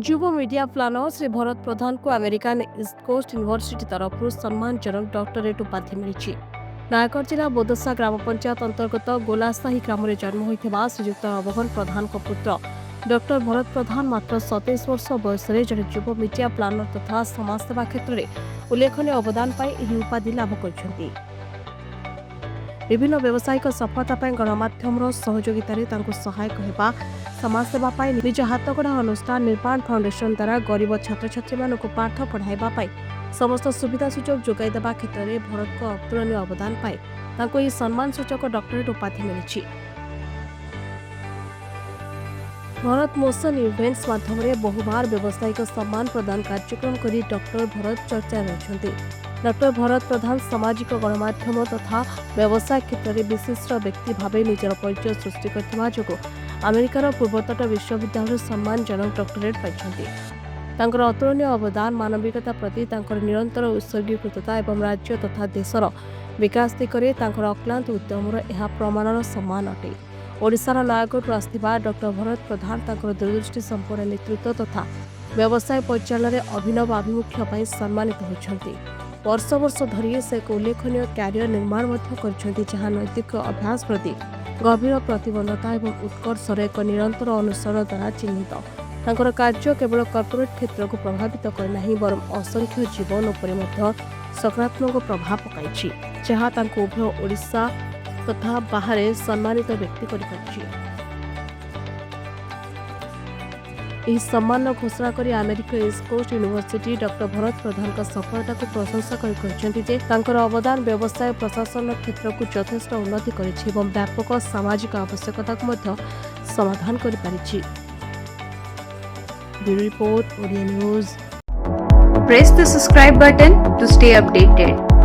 युवा media planner Shri Bharat प्रधान को American east coast university तरफ सम्मानजनक डॉक्टरेट उपाधि मिली। नयागढ़ जिला बोदसा ग्राम पंचायत अंतर्गत गोलासाही ग्राम में जन्म होता श्रीजुक्त नवघन प्रधान पुत्र डॉक्टर भरत प्रधान मात्र 27 वर्ष बयस जड़े युव मीडिया प्लानर तथा समाजसेवा क्षेत्र में उल्लेखनीय अवदान पर उपाधि लाभ कर विभिन्न व्यावसायिक सफलता गणमाध्यम सहयोगित सहायक होगा समाजसेवा निज हाथगढ़ा अनुष्ठान निर्माण फाउंडेशन द्वारा गरीब छात्र छात्री मानक पाठ पढ़ाइबा समस्त सुविधा सुजोग जोगाई देवा क्षेत्र में भरत को अतुलनीय अवदान पाई सम्मान सूचक डॉक्टरेट उपाधि मिली। भरत मोशन इवेंट्स माध्यम बहुबार व्यावसायिक सम्मान प्रदान कार्यक्रम करी डॉक्टर भरत चर्चा रही। डॉक्टर भरत प्रधान सामाजिक गणमाध्यम तथा व्यवसाय क्षेत्र में विशिष्ट व्यक्ति भाव निजर परिचय सृष्टि कर अमेरिकार पूर्वतट विश्वविद्यालय सम्मानजनक डॉक्टरेट पाई। अतुलनीय अवदान मानविकता प्रति निरंतर उत्सर्गीकृतता एवं राज्य तथा देशर विकास दिगरे अक्लांत उद्यमर यह प्रमाणर सम्मान अटे। ओडिशार नयागढ़ आसथिबा डॉक्टर भरत प्रधान दूरदृष्टि संपन्न नेतृत्व तथा व्यवसाय परिचालन अभिनव आभिमुख्य सम्मानित होती। वर्ष वर्ष धरी से एक उल्लेखनीय क्यारियर निर्माण कर नैतिक अभ्यास प्रति गभीर प्रतिबद्धता और उत्कर्षर एक निरंतर अनुसरण द्वारा चिन्हित। तांकर कार्य केवल कॉर्पोरेट क्षेत्र को प्रभावित करना बरं असंख्य जीवन उपर सकारात्मक प्रभाव पकाई जहाँ उभय ओडिशा तथा बाहर सम्मानित व्यक्ति कर सम्मान घोषणा कर America east coast university doctor Bharat Pradhan का सफलता को प्रशंसा कर अवदान व्यवसाय प्रशासन क्षेत्र को यथेष्ट उन्नति कर व्यापक सामाजिक आवश्यकता को समाधान कर पारिछि। Bureau report Odia news. Press the subscribe button to stay updated.